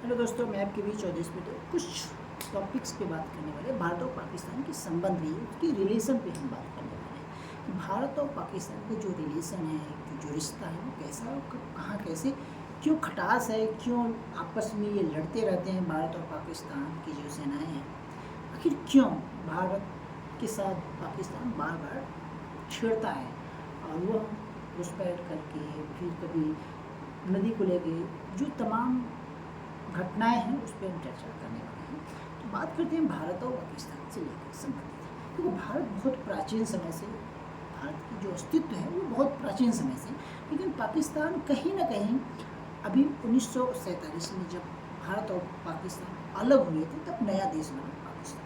Hello दोस्तों, मैं आपके बीच 24 मिनट कुछ टॉपिक्स पे बात करने वाले हैं। भारत और पाकिस्तान के संबंध भी उसकी रिलेशन पे हम बात करने वाले हैं कि भारत और पाकिस्तान का जो रिलेशन है, जो रिश्ता है, वो कैसा, कहाँ, कैसे, क्यों खटास है, क्यों आपस में ये लड़ते रहते हैं। भारत और पाकिस्तान की जो सेनाएँ हैं, आखिर क्यों भारत के साथ पाकिस्तान बार बार छिड़ता है और वह घुसपैठ करके फिर कभी नदी को लेके जो तमाम घटनाएं हैं उस पर हम चर्चा करने वाले हैं। तो बात करते हैं भारत और पाकिस्तान से लेकर संबंधित। क्योंकि भारत बहुत प्राचीन समय से, भारत की जो अस्तित्व है वो बहुत प्राचीन समय से, लेकिन पाकिस्तान कहीं ना कहीं अभी 1947 में जब भारत और पाकिस्तान अलग हुए थे तब नया देश बना पाकिस्तान।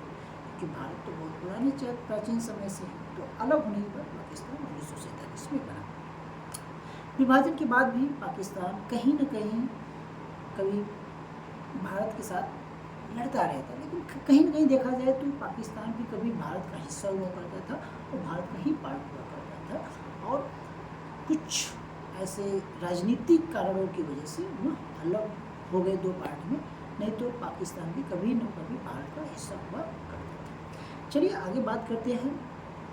क्योंकि भारत तो बहुत पुराने प्राचीन समय से है, तो अलग होने के बाद पाकिस्तान 1947 में बना। विभाजन के बाद भी पाकिस्तान कहीं ना कहीं कभी भारत के साथ लड़ता रहता, लेकिन कहीं ना कहीं देखा जाए तो पाकिस्तान भी कभी भारत का हिस्सा हुआ करता था और भारत का ही पार्ट हुआ करता था, और कुछ ऐसे राजनीतिक कारणों की वजह से वो अलग हो गए दो पार्ट में, नहीं तो पाकिस्तान भी कभी न कभी भारत का हिस्सा हुआ करता था। चलिए आगे बात करते हैं।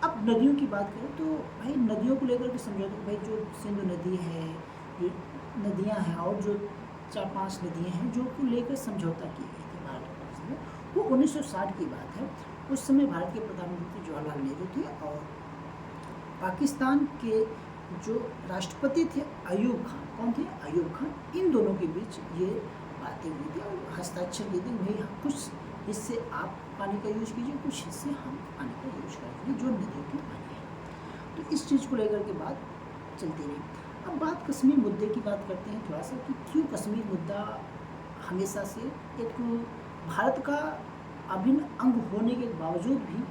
अब नदियों की बात करें तो भाई नदियों को लेकर के समझौता, भाई जो सिंधु नदी है, जो नदियाँ हैं और जो 4-5 नदियाँ हैं जो को लेकर समझौता किए गए थे भारत और पाकिस्तान में, वो 1960 की बात है। उस समय भारत के प्रधानमंत्री जवाहरलाल नेहरू थे और पाकिस्तान के जो राष्ट्रपति थे अयूब खान, कौन थे? अयूब खान। इन दोनों के बीच ये बातें हुई थी और हस्ताक्षर किए थे, भाई कुछ हिस्से आप पानी का यूज कीजिए, कुछ हिस्से हम पानी का यूज करेंगे जो नदियों की पानी है। तो इस चीज़ को लेकर के बात चलती रही। अब बात कश्मीर मुद्दे की बात करते हैं थोड़ा सा कि क्यों कश्मीर मुद्दा हमेशा से एक भारत का अभिन्न अंग होने के बावजूद भी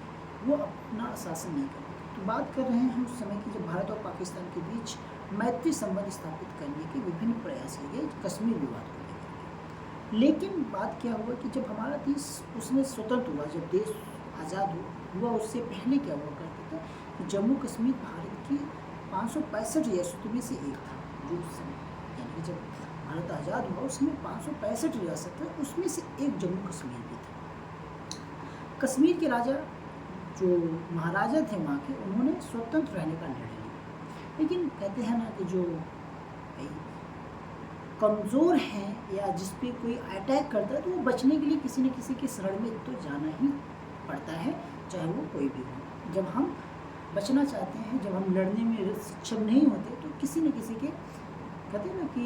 वो अपना शासन नहीं करते। तो बात कर रहे हैं उस समय की जब भारत और पाकिस्तान के बीच मैत्री संबंध स्थापित करने के विभिन्न प्रयास किए गए कश्मीर विवाद को लेकर। लेकिन बात क्या हुआ कि जब हमारा देश उसमें स्वतंत्र हुआ, जब देश आज़ाद हुआ, उससे पहले क्या हुआ करता था, जम्मू कश्मीर भारत की 565 रियासतों में से एक था। जो उस समय यानी कि जब भारत आज़ाद हुआ उसमें 565 रियासत है, उसमें से एक जम्मू कश्मीर भी था। कश्मीर के राजा जो महाराजा थे वहाँ के, उन्होंने स्वतंत्र रहने का निर्णय लिया। लेकिन कहते हैं ना कि जो कमज़ोर हैं या जिस पे कोई अटैक करता है तो वो बचने के लिए किसी न किसी के शरण में तो जाना ही पड़ता है, चाहे वो कोई भी हो। जब हम बचना चाहते हैं, जब हम लड़ने में सक्षम नहीं होते तो किसी न किसी के, कहते हैं ना कि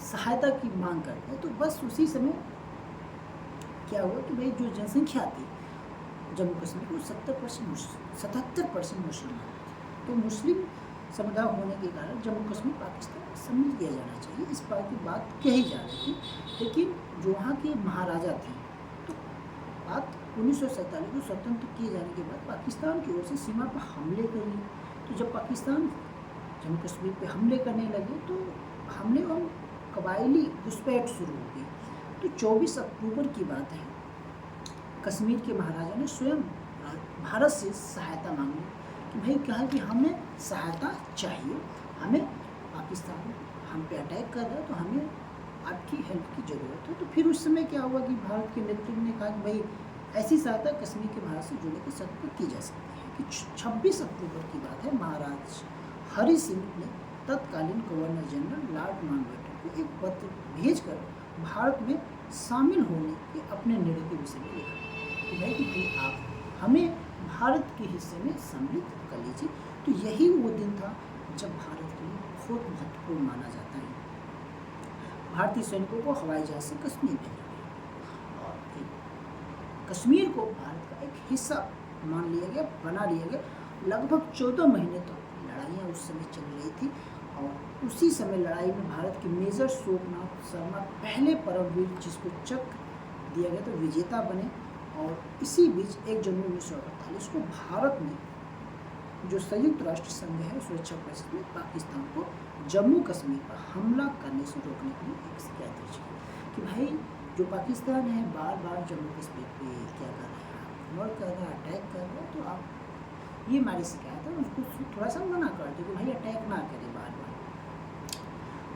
सहायता की मांग करते हैं। तो बस उसी समय क्या हुआ कि भाई जो जनसंख्या थी जम्मू कश्मीर को 77% मुस्लिम थे। तो मुस्लिम समुदाय होने के कारण जम्मू कश्मीर पाकिस्तान में सम्मिलित किया जाना चाहिए, इस बात की बात कही जा रही थी। लेकिन जो वहाँ के महाराजा थे, तो बात 1947 को स्वतंत्र किए जाने के बाद पाकिस्तान की ओर से सीमा पर हमले कर लिए। तो जब पाकिस्तान जम्मू कश्मीर पे हमले करने लगे तो हमले और कबायली घुसपैठ शुरू हो गई। तो 24 अक्टूबर की बात है, कश्मीर के महाराजा ने स्वयं भारत से सहायता मांगी कि भाई कहा कि हमें सहायता चाहिए, हमें पाकिस्तान हम पे अटैक कर रहा है तो हमें आपकी हेल्प की ज़रूरत है। तो फिर उस समय क्या हुआ कि भारत के नेतृत्व ने कहा कि भाई ऐसी सहायता कश्मीर के भारत से जुड़ने के शर्त पर की जा सकती है। कि 26 अक्टूबर की बात है, महाराज हरि सिंह ने तत्कालीन गवर्नर जनरल लॉर्ड माउंटबेटन को एक पत्र भेजकर भारत में शामिल होने के अपने निर्णय के विषय में लिखा कि भाई आप हमें भारत के हिस्से में सम्मिलित कर लीजिए। तो यही वो दिन था जब भारत के लिए बहुत महत्वपूर्ण माना जाता है। भारतीय सैनिकों को हवाई जहाज से कश्मीर भेजा गया और फिर कश्मीर को भारत का एक हिस्सा मान लिया गया, बना लिया गया। लगभग 14 महीने तक लड़ाइयाँ उस समय चल रही थी और उसी समय लड़ाई में भारत के मेजर शोकनाथ शर्मा पहले परमवीर जिसको चक्र दिया गया तो विजेता बने। और इसी बीच 1 जनवरी 1948 को भारत ने जो संयुक्त राष्ट्र संघ है सुरक्षा परिषद में पाकिस्तान को जम्मू कश्मीर पर हमला करने से रोकने के लिए एक शिकायत दर्ज की कि भाई जो पाकिस्तान है बार बार जम्मू कश्मीर पे क्या कर रहा है, हमला कर रहा है, अटैक कर रहा है, तो आप ये हमारी शिकायत है, उसको थोड़ा सा मना कर दो कि भाई अटैक ना करे बार बार।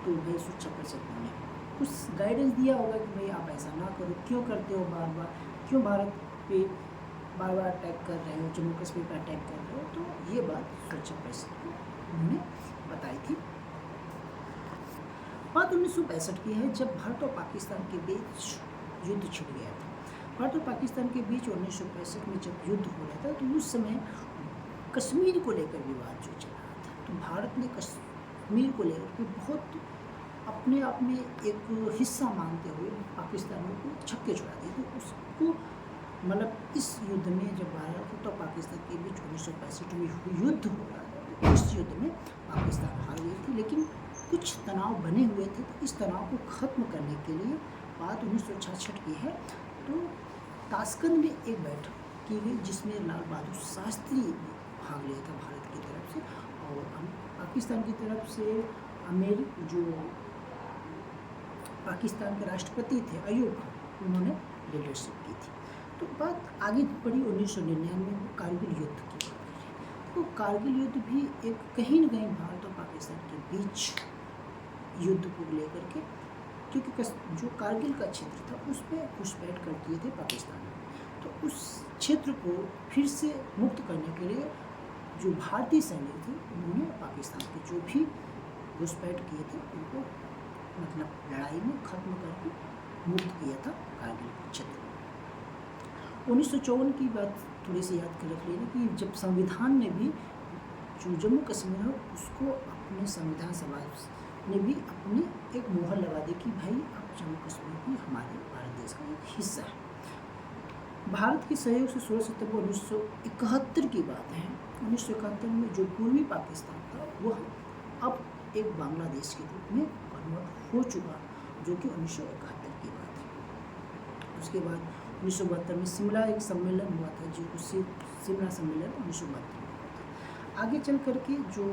तो भाई सुरक्षा परिषद ने कुछ गाइडेंस दिया होगा कि भाई आप ऐसा ना करो, क्यों करते हो बार बार, क्यों भारत पे बार बार अटैक कर रहे हो, जम्मू कश्मीर पर अटैक कर रहे हो। तो ये बात सुरक्षा परिषद को उन्होंने बताई थी। बात 1965 की है, जब भारत और पाकिस्तान के बीच युद्ध छिड़ गया था। भारत और पाकिस्तान के बीच 1965 में जब युद्ध हो रहा था, तो उस समय कश्मीर को लेकर विवाद जो चल रहा था। तो भारत ने कश्मीर को लेकर के बहुत अपने आप में एक हिस्सा मानते हुए पाकिस्तानियों को छक्के छुड़ा दिए। तो उसको मतलब इस युद्ध में जब भारत और पाकिस्तान के बीच 1965 में युद्ध हो रहा था, तो इस युद्ध में पाकिस्तान हार गई थी, लेकिन कुछ तनाव बने हुए थे। तो इस तनाव को ख़त्म करने के लिए बात 1966 की है। तो ताशकंद में एक बैठक की गई, जिसमें लाल बहादुर शास्त्री ने भाग लिया था भारत की तरफ से, और पाकिस्तान की तरफ से जो पाकिस्तान के राष्ट्रपति थे अयूब खान, उन्होंने लीडरशिप की थी। तो बात आगे बढ़ी 1999 में कारगिल युद्ध की बात करें। तो कारगिल युद्ध भी एक कहीं न कहीं भारत और पाकिस्तान के बीच युद्ध को लेकर के, क्योंकि जो कारगिल का क्षेत्र था उस पर घुसपैठ कर दिए थे पाकिस्तान ने। तो उस क्षेत्र को फिर से मुक्त करने के लिए जो भारतीय सैनिक थे, उन्होंने पाकिस्तान के जो भी घुसपैठ किए थे उनको मतलब लड़ाई में ख़त्म करके मुक्त किया था कारगिल क्षेत्र। 1954 की बात थोड़ी सी याद कर रख लेना कि जब संविधान ने भी जो जम्मू कश्मीर है उसको अपने संविधान सभा ने भी अपनी एक मोहर लगा दी कि भाई अब जम्मू कश्मीर भी हमारे भारत देश का एक हिस्सा है। भारत के सहयोग से 16 सितंबर 1971 की बात है। 1971 में जो पूर्वी पाकिस्तान था वह अब एक बांग्लादेश के रूप में कन्वर्ट हो चुका, जो कि 1971 की बात है। उसके बाद 1972 में शिमला एक सम्मेलन हुआ था, जो उसी शिमला सम्मेलन 1972 में हुआ था। आगे चल करके जो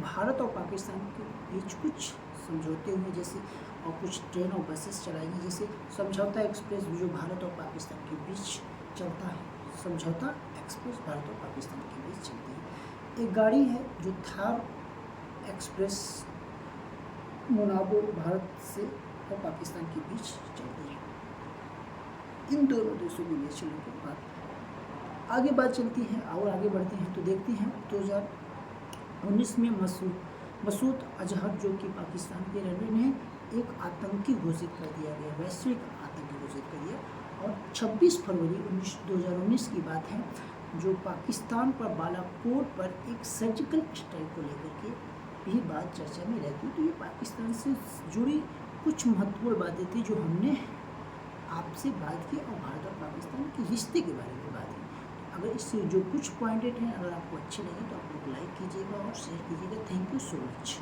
भारत और पाकिस्तान के बीच कुछ समझौते हुए, जैसे और कुछ ट्रेन और बसेस चलाई गई, जैसे समझौता एक्सप्रेस जो भारत और पाकिस्तान के बीच चलता है। समझौता एक्सप्रेस भारत और पाकिस्तान के बीच चलती है। एक गाड़ी है जो थार एक्सप्रेस मोनाको भारत से और पाकिस्तान के बीच चलती है। इन दोनों देशों के बीच चलने के बाद आगे बात चलती है और आगे बढ़ते हैं, तो देखते हैं 2019 में मसूद अजहर जो कि पाकिस्तान के रहने ने एक आतंकी घोषित कर दिया गया, वैश्विक आतंकी घोषित कर दिया। और 26 फरवरी 2019 की बात है, जो पाकिस्तान पर बालाकोट पर एक सर्जिकल स्ट्राइक को लेकर के भी बात चर्चा में रहती है। तो ये पाकिस्तान से जुड़ी कुछ महत्वपूर्ण बातें थी जो हमने आपसे बात की, और भारत और पाकिस्तान के रिश्ते के बारे में बात की। अगर इससे जो कुछ पॉइंटेड हैं, अगर आपको अच्छे लगे तो आप लोग लाइक कीजिएगा और शेयर कीजिएगा। Thank you so much.